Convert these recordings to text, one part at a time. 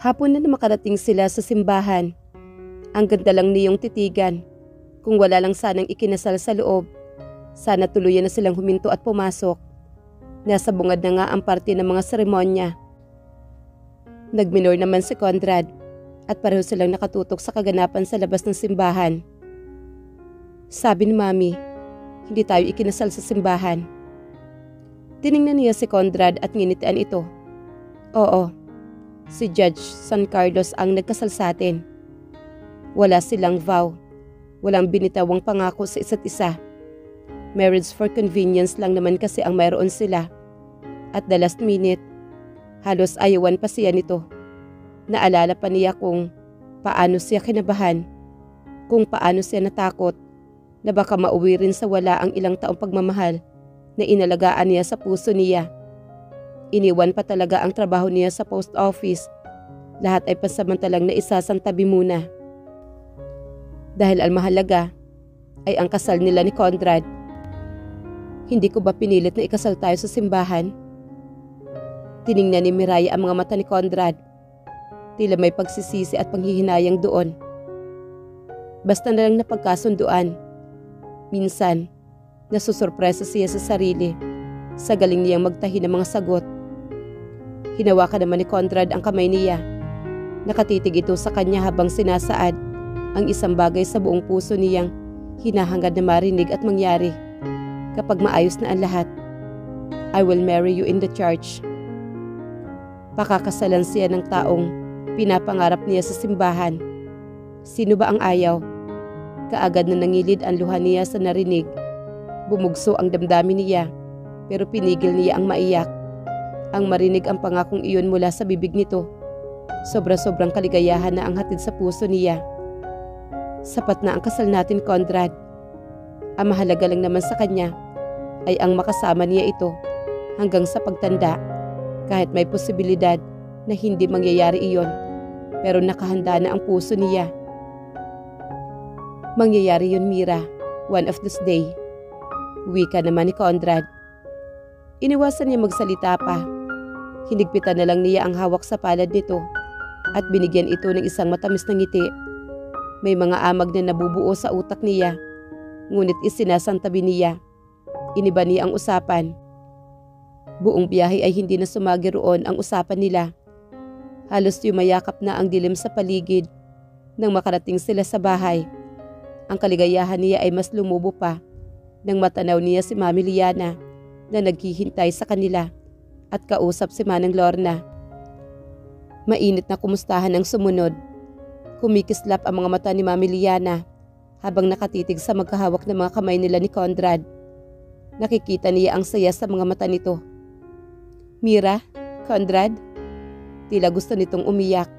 Hapon na makarating sila sa simbahan. Ang ganda lang niyong titigan. Kung wala lang sanang ikinasal sa loob, sana tuluyan na silang huminto at pumasok. Nasa bungad na nga ang parte ng mga seremonya. Nagminor naman si Conrad at pareho silang nakatutok sa kaganapan sa labas ng simbahan. Sabi ni Mami, hindi tayo ikinasal sa simbahan. Tiningnan niya si Conrad at nginitian ito. Oo, si Judge San Carlos ang nagkasal sa atin. Wala silang vow, walang binitawang pangako sa isa't isa. Marriage for convenience lang naman kasi ang mayroon sila. At the last minute, halos ayawan pa siya nito. Naalala pa niya kung paano siya kinabahan, kung paano siya natakot na baka mauwi rin sa wala ang ilang taong pagmamahal na inalagaan niya sa puso niya. Iniwan pa talaga ang trabaho niya sa post office. Lahat ay pasamantalang naisasantabi muna. Dahil ang mahalaga ay ang kasal nila ni Conrad. Hindi ko ba pinilit na ikasal tayo sa simbahan? Tiningnan ni Miraya ang mga mata ni Conrad. Tila may pagsisisi at panghihinayang doon. Basta na lang napagkasunduan. Minsan, nasusurpresa siya sa sarili sa galing niyang magtahi ng mga sagot. Hinawakan naman ni Conrad ang kamay niya. Nakatitig ito sa kanya habang sinasaad ang isang bagay sa buong puso niyang hinahangad na marinig at mangyari. Kapag maayos na ang lahat, I will marry you in the church. Pakakasalan siya ng taong pinapangarap niya sa simbahan. Sino ba ang ayaw? Kaagad na nangilid ang luha niya sa narinig. Bumugso ang damdamin niya, pero pinigil niya ang maiyak. Ang marinig ang pangakong iyon mula sa bibig nito. Sobra-sobrang kaligayahan na ang hatid sa puso niya. Sapat na ang kasal natin, Conrad. Ang mahalaga lang naman sa kanya ay ang makasama niya ito hanggang sa pagtanda. Kahit may posibilidad na hindi mangyayari iyon, pero nakahanda na ang puso niya. Mangyayari yun, Mira, one of this day. Wika naman ni Conrad. Iniwasan niya magsalita pa. Hinigpitan na lang niya ang hawak sa palad nito at binigyan ito ng isang matamis na ngiti. May mga amag na nabubuo sa utak niya, ngunit isinasantabi niya. Iniba niya ang usapan. Buong biyahe ay hindi na sumagi roon ang usapan nila. Halos yumayakap na ang dilim sa paligid nang makarating sila sa bahay. Ang kaligayahan niya ay mas lumubo pa nang matanaw niya si Mami Liana na naghihintay sa kanila at kausap si Manang Lorna. Mainit na kumustahan ang sumunod. Kumikislap ang mga mata ni Mami Liana habang nakatitig sa magkahawak na mga kamay nila ni Conrad. Nakikita niya ang saya sa mga mata nito. Mira, Conrad, tila gusto nitong umiyak.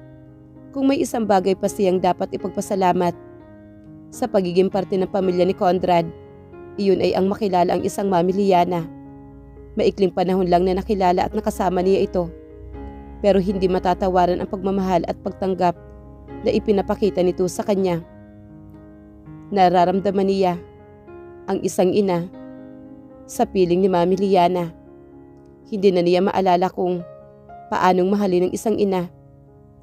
Kung may isang bagay pa siyang dapat ipagpasalamat sa pagiging parte ng pamilya ni Conrad, iyon ay ang makilala ang isang Mami Liana. Maikling panahon lang na nakilala at nakasama niya ito. Pero hindi matatawaran ang pagmamahal at pagtanggap na ipinapakita nito sa kanya. Nararamdaman niya ang isang ina sa piling ni Mami Liana. Hindi na niya maalala kung paanong mahalin ng isang ina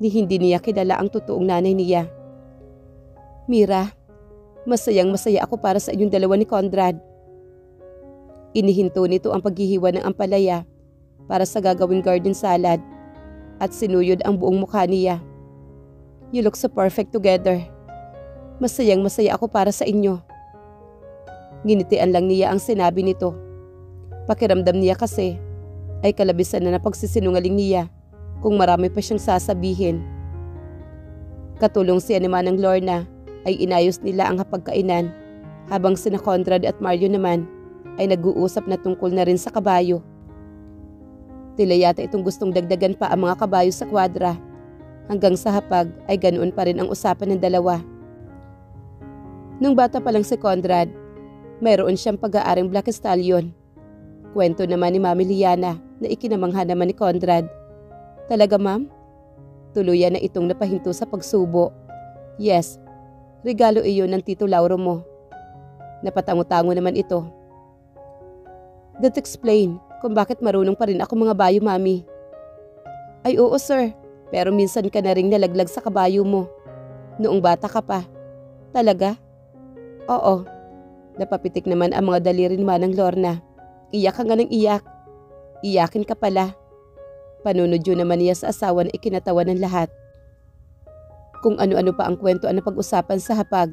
ni hindi niya kilala ang totoong nanay niya. Mira, masayang-masaya ako para sa inyong dalawa ni Conrad. Inihinto nito ang paghihiwa ng ampalaya para sa gagawing garden salad at sinuyod ang buong mukha niya. You look so perfect together. Masayang-masaya ako para sa inyo. Nginitian lang niya ang sinabi nito. Pakiramdam niya kasi ay kalabisan na napagsisinungaling niya kung marami pa siyang sasabihin. Katulong siya ni Manang Lorna ay inayos nila ang hapagkainan habang sina Conrad at Mario naman ay nag-uusap na tungkol na rin sa kabayo. Tila yata itong gustong dagdagan pa ang mga kabayo sa kwadra. Hanggang sa hapag ay ganoon pa rin ang usapan ng dalawa. Nung bata pa lang si Conrad, mayroon siyang pag-aaring Black Stallion. Kwento naman ni Mami Liana na ikinamangha naman ni Conrad. Talaga, ma'am? Tuluyan na itong napahinto sa pagsubo. Yes, regalo iyon ng Tito Lauro mo. Napatango-tango naman ito. That explain kung bakit marunong pa rin ako mga bayo, Mami. Ay oo, sir. Pero minsan ka na ring nalaglag sa kabayo mo. Noong bata ka pa. Talaga? Oo. Napapitik naman ang mga daliri ni Manang Lorna. Iyak ka nga ng iyak. Iyakin ka pala. Panunodyo naman niya sa asawa na ikinatawa ng lahat. Kung ano-ano pa ang kwento ang napag-usapan sa hapag.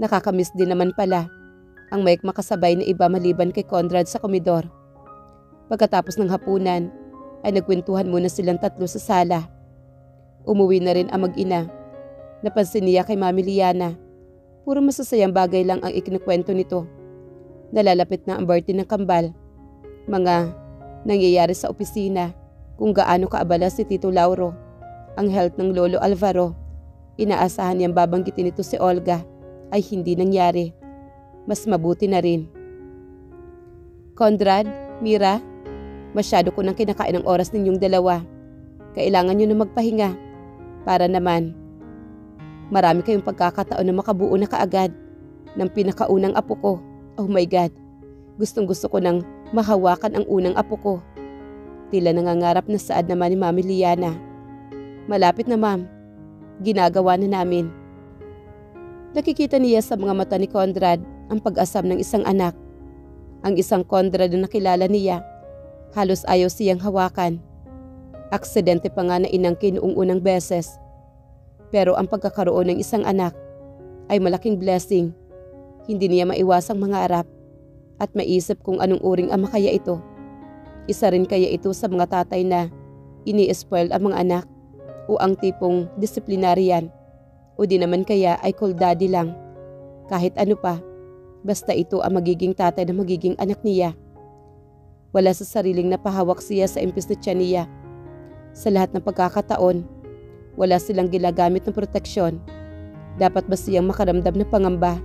Nakakamiss din naman pala ang may makasabay na iba maliban kay Conrad sa komedor. Pagkatapos ng hapunan ay nagkwentuhan muna silang tatlo sa sala. Umuwi na rin ang mag-ina. Napansin niya kay Mami Liana. Puro masasayang bagay lang ang ikinukwento nito. Nalalapit na ang birthday ng kambal. Mga nangyayari sa opisina, kung gaano kaabala si Tito Lauro, ang health ng Lolo Alvaro. Inaasahan niyang babanggitin nito si Olga ay hindi nangyari. Mas mabuti na rin. Conrad, Mira, masyado ko nang kinakain ang oras ninyong dalawa. Kailangan nyo na magpahinga. Para naman, marami kayong pagkakataon na makabuo na kaagad ng pinakaunang apo ko. Oh my God, gustong-gusto ko nang mahawakan ang unang apo ko. Tila nangangarap na saad naman ni Mami Liana. Malapit na ma'am, ginagawa na namin. Nakikita niya sa mga mata ni Conrad ang pag-asam ng isang anak. Ang isang Conrad na nakilala niya, halos ayaw siyang hawakan. Aksidente pa nga na inangkin noong unang beses. Pero ang pagkakaroon ng isang anak ay malaking blessing. Hindi niya maiwasang mangarap at maisip kung anong uring ama kaya ito. Isa rin kaya ito sa mga tatay na ini-spoil ang mga anak o ang tipong disiplinaryan o di naman kaya ay cool daddy lang. Kahit ano pa, basta ito ang magiging tatay na magiging anak niya. Wala sa sariling napahawak siya sa impis na tiyan niya. Sa lahat ng pagkakataon, wala silang ginagamit ng proteksyon. Dapat ba siyang makaramdam ng pangamba?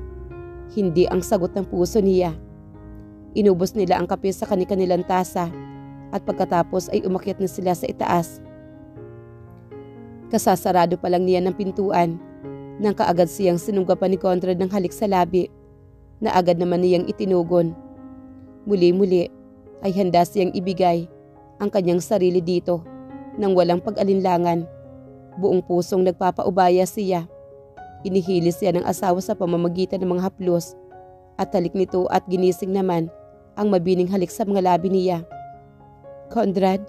Hindi ang sagot ng puso niya. Inubos nila ang kape sa kani-kanilang tasa at pagkatapos ay umakyat na sila sa itaas. Kasasarado pa lang niya ng pintuan nang kaagad siyang sinunggapan ni Conrad ng halik sa labi na agad naman niyang itinugon. Muli-muli ay handa siyang ibigay ang kanyang sarili dito nang walang pag-alinlangan. Buong pusong nagpapaubaya siya. Inihilis siya ng asawa sa pamamagitan ng mga haplos at halik nito at ginising naman ang mabining halik sa mga labi niya. Conrad,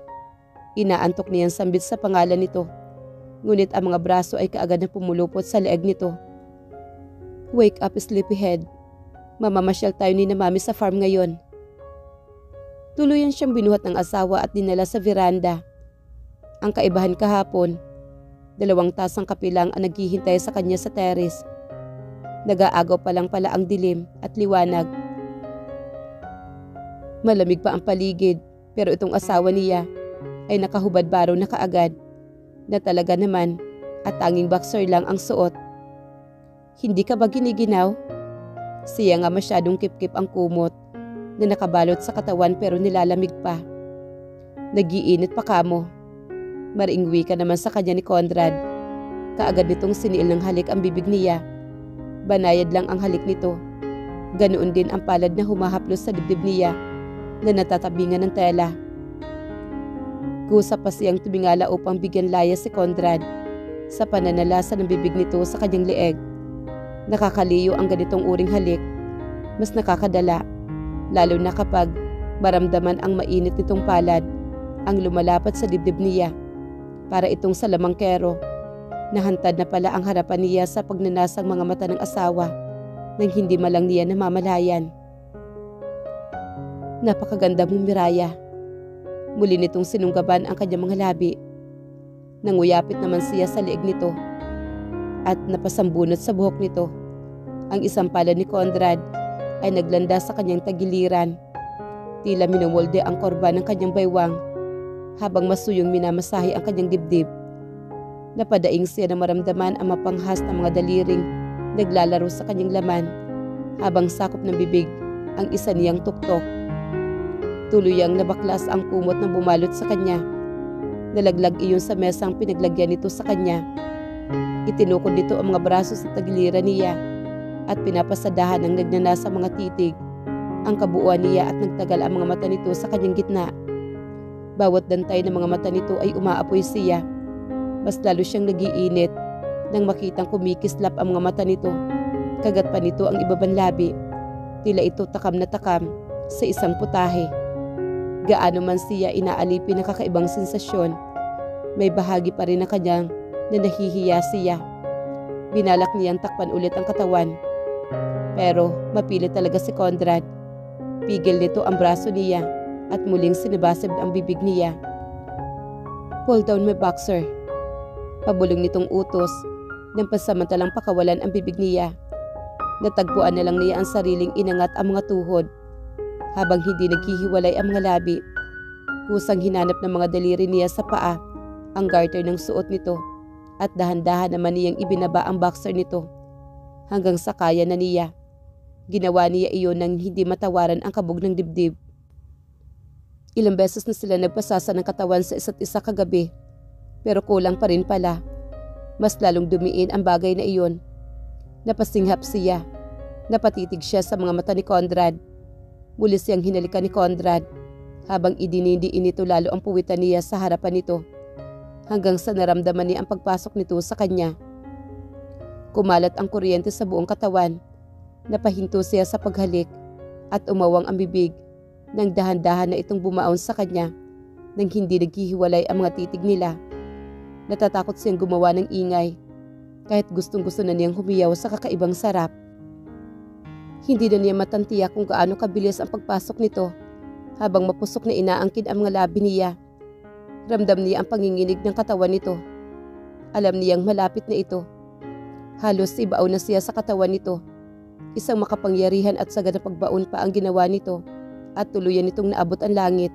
inaantok niyang sambit sa pangalan nito. Ngunit ang mga braso ay kaagad na pumulupot sa leeg nito. Wake up, sleepyhead. Mamamasyal tayo ni na mami sa farm ngayon. Tuluyan siyang binuhat ng asawa at dinala sa veranda. Ang kaibahan kahapon, 2 tasang kape lang ang naghihintay sa kanya sa terrace. Nag-aagaw pa lang pala ang dilim at liwanag. Malamig pa ang paligid pero itong asawa niya ay nakahubad baro na kaagad na talaga naman at tanging boxer lang ang suot. Hindi ka ba giniginaw? Siya nga masyadong kip-kip ang kumot na nakabalot sa katawan pero nilalamig pa. Nagiinit pa kamo. Maringwi ka naman sa kanya ni Conrad. Kaagad nitong siniil ng halik ang bibig niya. Banayad lang ang halik nito. Ganoon din ang palad na humahaplos sa dibdib niya na natatabingan ng tela. Kusa pa siyang tumingala upang bigyan laya si Conrad sa pananalasa ng bibig nito sa kanyang leeg. Nakakaliyo ang ganitong uring halik. Mas nakakadala, lalo na kapag maramdaman ang mainit nitong palad ang lumalapat sa dibdib niya. Para itong sa lamangkero. Nahantad na pala ang harapan niya sa pagnanasang mga mata ng asawa nang hindi malang niya namamalayan. Napakaganda mong Miraya. Muli nitong sinunggaban ang kanyang mga labi. Nanguyapit naman siya sa leeg nito at napasambunot sa buhok nito. Ang isang palad ni Conrad ay naglanda sa kanyang tagiliran. Tila minumolde ang korba ng kanyang baywang habang masuyong minamasahe ang kanyang dibdib. Napadaing siya na maramdaman ang mapanghas ng mga daliring naglalaro sa kanyang laman habang sakop ng bibig ang isa niyang tuktok. Tuluyang nabaklas ang kumot na bumalot sa kanya. Nalaglag iyon sa mesang pinaglagyan nito sa kanya. Itinukod nito ang mga braso sa tagiliran niya at pinapasadahan ng nagnanasa mga titig ang kabuuan niya at nagtagal ang mga mata nito sa kanyang gitna. Bawat dantay ng mga mata nito ay umaapoy siya. Mas lalo siyang nagiinit nang makitang kumikislap ang mga mata nito. Kagat pa nito ang ibabang labi. Tila ito takam na takam sa isang putahe. Gaano man siya inaalipin ng kakaibang sensasyon, may bahagi pa rin na kanyang na nahihiya siya. Binalak niyang takpan ulit ang katawan. Pero mapilit talaga si Conrad. Pigil nito ang braso niya at muling sinabasib ang bibig niya. "Pull down my boxer." Pabulong nitong utos nang pansamantalang pakawalan ang bibig niya. Natagpuan na lang niya ang sariling inangat ang mga tuhod. Habang hindi naghihiwalay ang mga labi, kusang hinanap ng mga daliri niya sa paa ang garter ng suot nito at dahan-dahan naman niyang ibinaba ang boxer nito hanggang sa kaya na niya. Ginawa niya iyon nang hindi matawaran ang kabog ng dibdib. Ilang beses na sila nagpasasa ng katawan sa isa't isa kagabi, pero kulang pa rin pala. Mas lalong dumiin ang bagay na iyon. Napasinghap siya. Napatitig siya sa mga mata ni Conrad. Muli siyang hinalikan ni Conrad habang idinidiin nito lalo ang puwitan niya sa harapan nito hanggang sa naramdaman niya ang pagpasok nito sa kanya. Kumalat ang kuryente sa buong katawan. Napahinto siya sa paghalik at umawang ang bibig nang dahan-dahan na itong bumaon sa kanya nang hindi naghihiwalay ang mga titig nila. Natatakot siyang gumawa ng ingay kahit gustong-gusto na niyang humiyaw sa kakaibang sarap. Hindi na niya matantiyak kung gaano kabilis ang pagpasok nito habang mapusok na inaangkin ang mga labi niya. Ramdam niya ang panginginig ng katawan nito. Alam niyang malapit na ito. Halos ibaon na siya sa katawan nito. Isang makapangyarihan at sagad na pagbaon pa ang ginawa nito at tuluyan nitong naabot ang langit.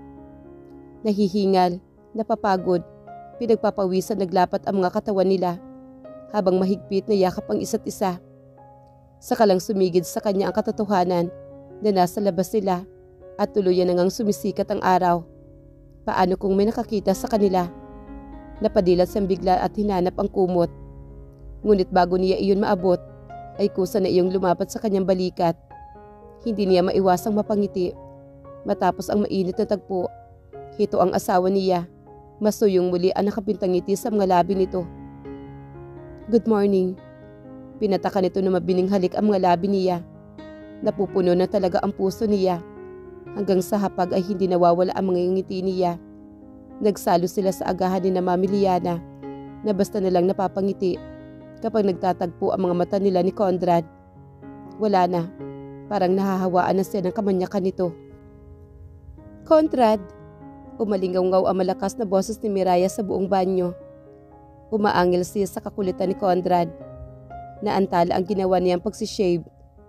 Nahihingal, napapagod, pinagpapawisan naglapat ang mga katawan nila habang mahigpit na yakap ang isa't isa. Saka lang sumigid sa kanya ang katotohanan na nasa labas sila at tuluyan na ngang sumisikat ang araw. Paano kung may nakakita sa kanila? Napadilat siyang bigla at hinanap ang kumot. Ngunit bago niya iyon maabot, ay kusa na iyong lumapat sa kanyang balikat. Hindi niya maiwasang mapangiti. Matapos ang mainit na tagpo, ito ang asawa niya. Masuyong muli ang nakapintang ngiti sa mga labi nito. "Good morning." Pinataka nito na mabining halik ang mga labi niya. Napupuno na talaga ang puso niya. Hanggang sa hapag ay hindi nawawala ang mga ngiti niya. Nagsalo sila sa agahan ni na Mami Liana na basta na lang napapangiti kapag nagtatagpo ang mga mata nila ni Conrad. Wala na. Parang nahahawaan na siya ng kamanyakan nito. "Conrad!" Umalingaw-ngaw ang malakas na boses ni Miraya sa buong banyo. Umaangil siya sa kakulitan ni Conrad. Naantala ang ginawa niyang pagsishave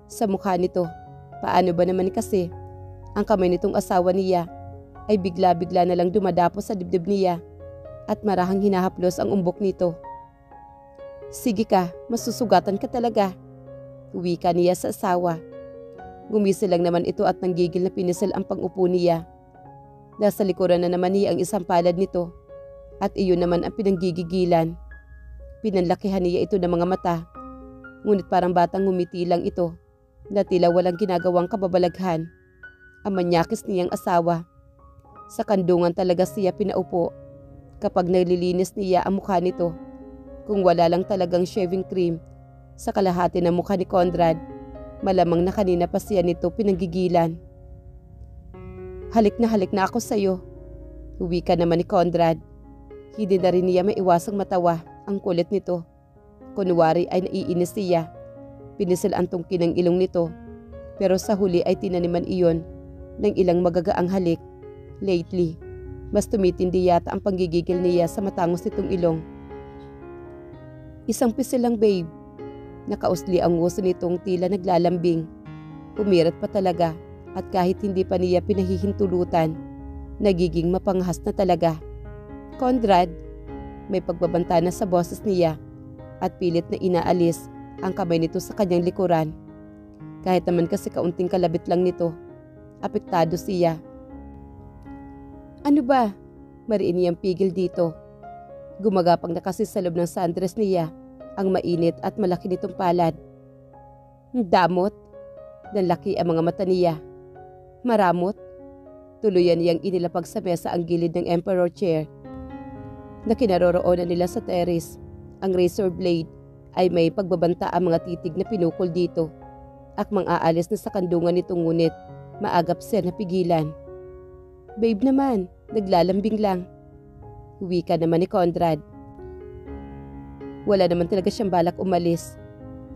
sa mukha nito. Paano ba naman kasi ang kamay nitong asawa niya ay bigla-bigla na lang dumadapo sa dibdib niya at marahang hinahaplos ang umbok nito. "Sige ka, masusugatan ka talaga." Wika niya sa asawa. Gumising lang naman ito at nanggigil na pinisil ang pang-upo niya. Nasa likuran na naman niya ang isang palad nito at iyon naman ang pinanggigigilan. Pinanlakihan niya ito ng mga mata. Ngunit parang batang ngumiti lang ito na tila walang ginagawang kababalaghan. Ang manyakis niyang asawa. Sa kandungan talaga siya pinaupo kapag naglilinis niya ang mukha nito. Kung wala lang talagang shaving cream sa kalahati ng mukha ni Conrad, malamang na kanina pa siya nito pinanggigilan. Halik na ako sa'yo." Wika naman ni Conrad. Hindi na rin niya maiwasang matawa. Ang kulit nito. Kunwari ay naiinis siya. Pinisil ang tungki ng ilong nito. Pero sa huli ay tinaniman iyon ng ilang magagaang halik. Lately, mas tumitindi yata ang panggigigil niya sa matangos nitong ilong. "Isang pisil lang, babe." Nakausli ang nguso nitong tila naglalambing. Pumirat pa talaga at kahit hindi pa niya pinahihintulutan, nagiging mapangahas na talaga. "Conrad," may pagbabanta na sa boses niya at pilit na inaalis ang kamay nito sa kanyang likuran. Kahit naman kasi kaunting kalabit lang nito, apektado siya. "Ano ba?" Mariin niyang pigil dito. Gumagapang na kasi sa loob ng sundress niya ang mainit at malaki nitong palad. "Damot?" Nanlaki ang mga mata niya. "Maramot?" Tuluyan niyang inilapag sa mesa ang gilid ng emperor chair. na kinaroroonan nila sa terrace. Ang razor blade ay may pagbabanta ang mga titig na pinukol dito. Akmang aalis na sa kandungan nito ngunit maagap siya na pigilan. Babe naman, naglalambing lang. Wika naman ni Conrad. Wala naman talaga siyang balak umalis.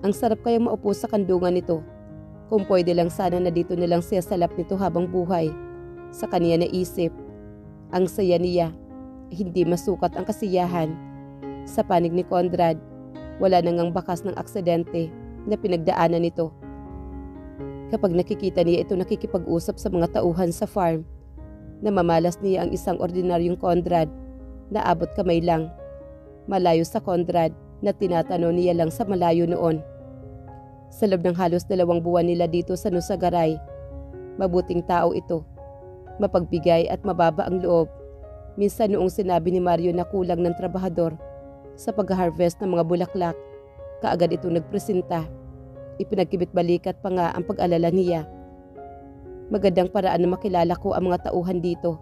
Ang sarap kayang maupo sa kandungan nito. Kung pwede lang sana na dito nilang siya sa lap nito habang buhay. Sa kaniya naisip. Ang saya niya. Hindi masukat ang kasiyahan. Sa panig ni Conrad, wala nang bakas ng aksidente na pinagdaanan nito. Kapag nakikita niya ito nakikipag-usap sa mga tauhan sa farm, namamalas niya ang isang ordinaryong Conrad na abot kamay lang. Malayo sa Conrad na tinatanong niya lang sa malayo noon. Sa loob ng halos 2 buwan nila dito sa Nusagaray, mabuting tao ito. Mapagbigay at mababa ang loob. Minsan noong sinabi ni Mario na kulang ng trabahador sa pag-harvest ng mga bulaklak, kaagad ito nagpresenta. Ipinagkibit-balikat pa nga ang pag-alala niya. Magandang paraan na makilala ko ang mga tauhan dito.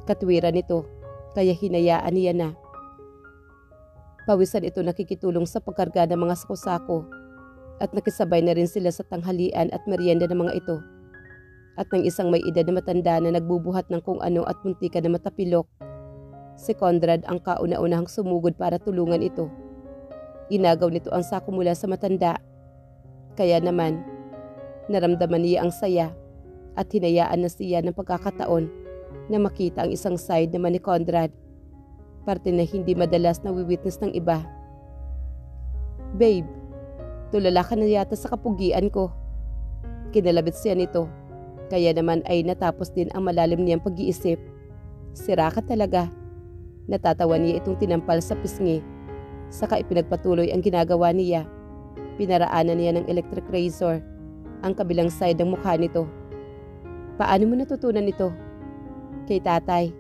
Katwiran nito, kaya hinayaan niya na. Pawisan ito nakikitulong sa pagkarga ng mga sako-sako at nakisabay na rin sila sa tanghalian at merienda ng mga ito. At ng isang may edad na matanda na nagbubuhat ng kung ano at muntika na matapilok. Si Conrad ang kauna-unahang sumugod para tulungan ito. Inagaw nito ang sako mula sa matanda. Kaya naman, naramdaman niya ang saya at hinayaan na siya ng pagkakataon na makita ang isang side naman ni Conrad. Parte na hindi madalas na wiwitness ng iba. Babe, tulala ka na yata sa kapugian ko. Kinalabit siya nito. Kaya naman ay natapos din ang malalim niyang pag-iisip. Sira ka talaga. Natatawa niya itong tinampal sa pisngi. Saka ipinagpatuloy ang ginagawa niya. Pinaraanan niya ng electric razor ang kabilang side ng mukha nito. Paano mo natutunan ito? Kay tatay.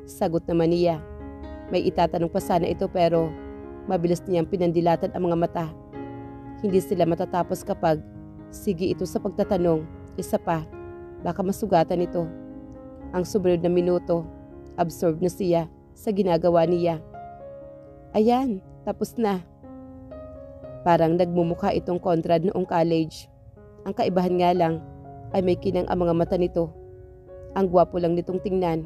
Sagot naman niya. May itatanong pa sana ito pero mabilis niyang pinandilatan ang mga mata. Hindi sila matatapos kapag sige ito sa pagtatanong. Isa pa, baka masugatan ito. Ang sumunod na minuto, absorbed na siya sa ginagawa niya. Ayan, tapos na. Parang nagmumukha itong Conrad noong college. Ang kaibahan nga lang ay may kinang ang mga mata nito. Ang gwapo lang nitong tingnan.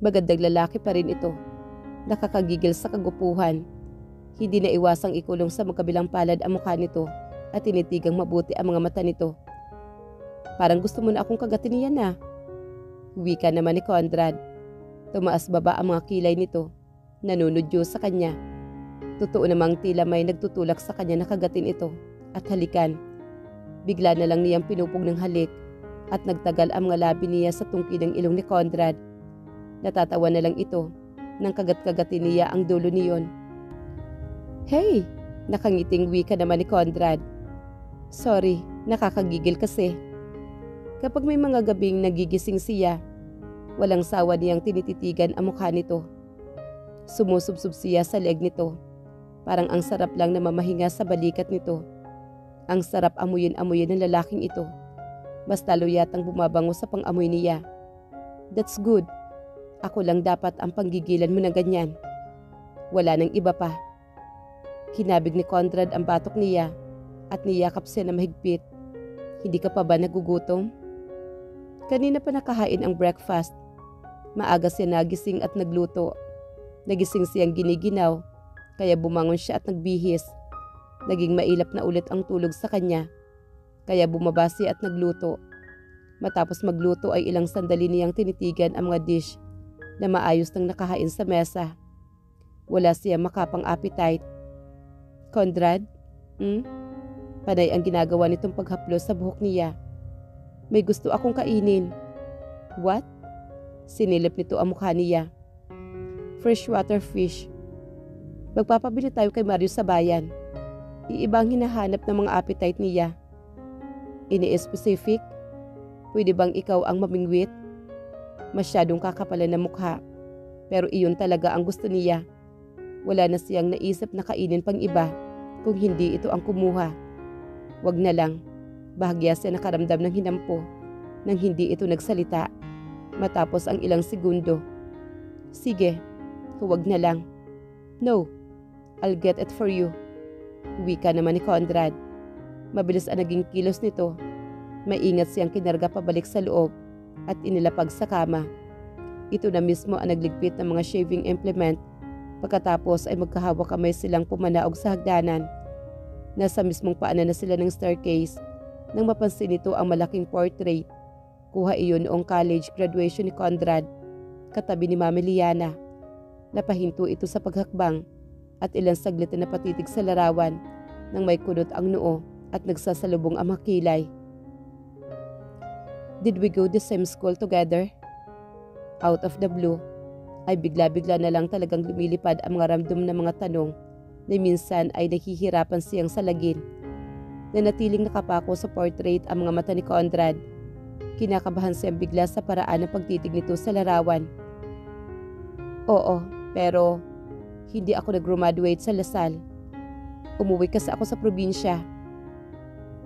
Magandang lalaki pa rin ito. Nakakagigil sa kagupuhan. Hindi na iwasang ikulong sa magkabilang palad ang mukha nito at tinitigang mabuti ang mga mata nito. Parang gusto mo na akong kagatin niyan na. Wika naman ni Conrad. Tumaas baba ang mga kilay nito. Nanunudyo sa kanya. Totoo namang tila may nagtutulak sa kanya na kagatin ito at halikan. Bigla na lang niyang pinupog ng halik at nagtagal ang mga labi niya sa tungki ng ilong ni Conrad. Natatawa na lang ito nang kagat-kagatin niya ang dulo niyon. Hey! Nakangiting wika naman ni Conrad. Sorry, nakakagigil kasi. Kapag may mga gabing nagigising siya, walang sawa niyang tinititigan ang mukha nito. Sumusubsub siya sa leeg nito. Parang ang sarap lang na mamahinga sa balikat nito. Ang sarap amuyin-amuyin ng lalaking ito. Mas lalo yatang bumabango sa pang-amoy niya. That's good. Ako lang dapat ang panggigilan mo na ganyan. Wala nang iba pa. Kinabig ni Conrad ang batok niya at niyakap siya na mahigpit. Hindi ka pa ba nagugutom? Kanina pa nakahain ang breakfast. Maaga siya nagising at nagluto. Nagising siyang giniginaw. Kaya bumangon siya at nagbihis. Naging mailap na ulit ang tulog sa kanya. Kaya bumaba siya at nagluto. Matapos magluto ay ilang sandali niyang tinitigan ang mga dish na maayos nang nakahain sa mesa. Wala siya makapang appetite. Conrad? Panay ang ginagawa nitong paghaplos sa buhok niya. May gusto akong kainin. What? Sinilip nito ang mukha niya. Freshwater fish. Magpapabili tayo kay Mario sa bayan. Iibang hinahanap ng mga appetite niya. Ini-specific? Pwede bang ikaw ang mamingwit? Masyadong kakapalan na mukha. Pero iyon talaga ang gusto niya. Wala na siyang naisip na kainin pang iba kung hindi ito ang kumuha. Wag na lang. Bahagya siya nakaramdam ng hinampo nang hindi ito nagsalita. Matapos ang ilang segundo. Sige, Huwag na lang. No, I'll get it for you. Wika naman ni Conrad. Mabilis ang naging kilos nito. Maingat siyang kinarga pabalik sa loob at inilapag sa kama. Ito na mismo ang nagligpit ng mga shaving implement. Pagkatapos ay magkahawak kamay silang pumanaog sa hagdanan. Nasa mismong paanan na sila ng staircase nang mapansin nito ang malaking portrait. Kuha iyon noong college graduation ni Conrad, katabi ni Mami Liana. Napahinto ito sa paghakbang at ilang saglit na napatitig sa larawan nang may kunot ang noo at nagsasalubong ang makilay. Did we go the same school together? Out of the blue, ay bigla-bigla na lang talagang lumilipad ang mga random na mga tanong na minsan ay nahihirapan siyang salagin. Nanatiling nakapako sa portrait ang mga mata ni Conrad. Kinakabahan siyang bigla sa paraan ng pagtitig nito sa larawan. Oo, pero hindi ako nag-graduate sa Lasal. Umuwi kasi ako sa probinsya.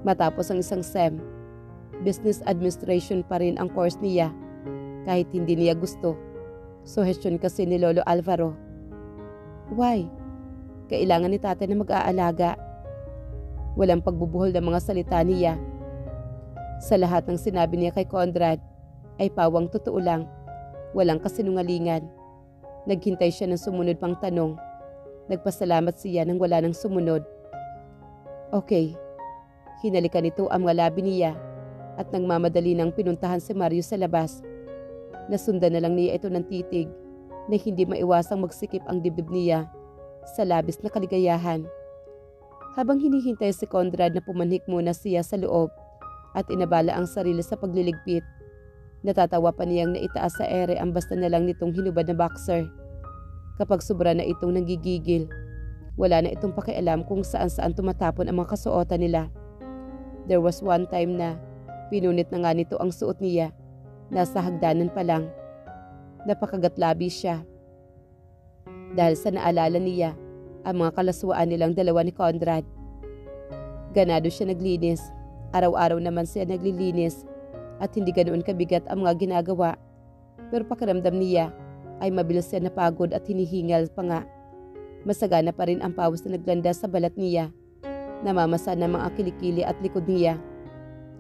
Matapos ang isang SEM, Business Administration pa rin ang course niya kahit hindi niya gusto. Suhestyon kasi ni Lolo Alvaro. Why? Kailangan ni tatay na mag-aalaga. Walang pagbubuhol ng mga salita niya. Sa lahat ng sinabi niya kay Conrad ay pawang totoo lang. Walang kasinungalingan. Naghintay siya ng sumunod pang tanong. Nagpasalamat siya nang wala nang sumunod. Okay. Hinalikan nito ang mga labi niya at nagmamadali nang pinuntahan si Mario sa labas. Nasundan na lang niya ito ng titig na hindi maiwasang magsikip ang dibdib niya sa labis na kaligayahan. Habang hinihintay si Conrad na pumanhik muna siya sa loob at inabala ang sarili sa pagliligpit, natatawa pa niyang naitaas sa ere ang basta na lang nitong hinubad na boxer. Kapag sobra na itong nanggigigil, wala na itong pakialam kung saan-saan tumatapon ang mga kasuotan nila. There was one time na pinunit na nga nito ang suot niya. Nasa hagdanan pa lang. Napakagatlabi siya. Dahil sa naalala niya ang mga kalaswaan nilang dalawa ni Conrad. Ganado siya naglinis. Araw-araw naman siya naglilinis at hindi ganoon kabigat ang mga ginagawa. Pero pakiramdam niya ay mabilis siya napagod at hinihingal pa nga. Masagana pa rin ang pawis na naglanda sa balat niya. Namamasa na mga kilikili at likod niya.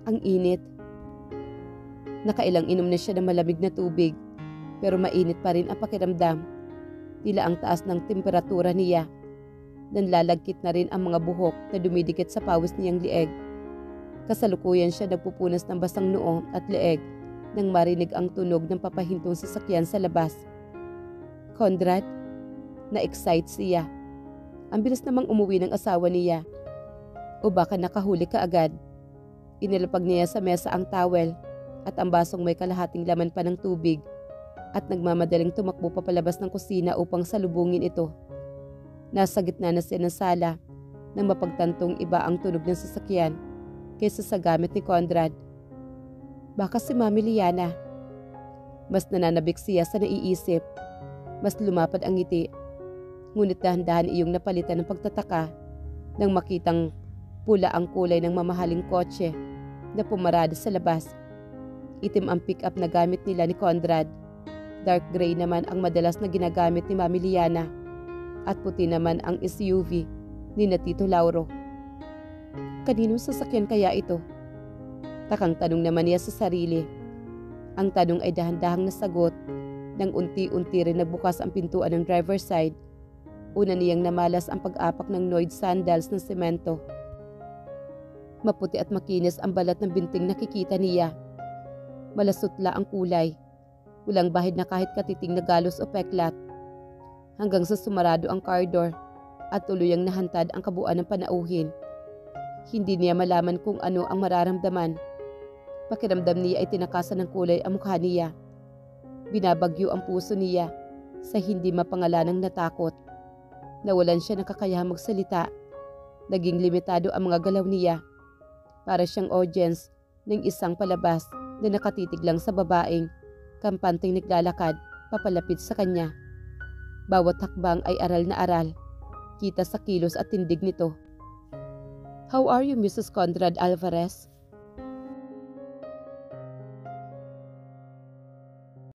Ang init. Nakailang inom na siya ng malamig na tubig pero mainit pa rin ang pakiramdam. Tila ang taas ng temperatura niya. Nanlalagkit na rin ang mga buhok na dumidikit sa pawis niyang lieg. Kasalukuyan siya nagpupunas ng basang noo at leeg nang marinig ang tunog ng papahintong sasakyan sa labas. Conrad, na-excite siya. Ang bilis namang umuwi ng asawa niya. O baka nakahuli ka agad. Inilapag niya sa mesa ang towel at ang basong may kalahating laman pa ng tubig at nagmamadaling tumakbo papalabas ng kusina upang salubungin ito. Nasa gitna na siya ng sala nang mapagtantong iba ang tunog ng sasakyan kaysa sa gamit ni Conrad. Baka si Mami Liana. Mas nananabik siya sa naiisip. Mas lumapad ang ngiti. Ngunit dahan-dahan iyong napalitan ng pagtataka nang makitang pula ang kulay ng mamahaling kotse na pumarada sa labas. Itim ang pick-up na gamit nila ni Conrad. Dark gray naman ang madalas na ginagamit ni Mami Liana. At puti naman ang SUV ni na Tito Lauro. Kaninong sasakyan kaya ito? Takang tanong naman niya sa sarili. Ang tanong ay dahan-dahang nasagot nang unti-unti rin nagbukas ang pintuan ng driver's side. Una niyang namalas ang pag-apak ng Noid sandals ng semento. Maputi at makinis ang balat ng binting nakikita niya. Malasutla ang kulay. Walang bahid na kahit katiting na galos o peklat. Hanggang sa sumarado ang car door at tuluyang nahantad ang kabuuan ng panauhin. Hindi niya malaman kung ano ang mararamdaman. Pakiramdam niya ay tinakasan ng kulay ang mukha niya. Binabagyo ang puso niya sa hindi mapangalanang natakot. Nawalan siya ng kakayahang magsalita. Naging limitado ang mga galaw niya. Para siyang audience ng isang palabas na nakatitig lang sa babaeng kampanteng naglalakad papalapit sa kanya. Bawat hakbang ay aral na aral. Kita sa kilos at tindig nito. How are you, Mrs. Conrad Alvarez?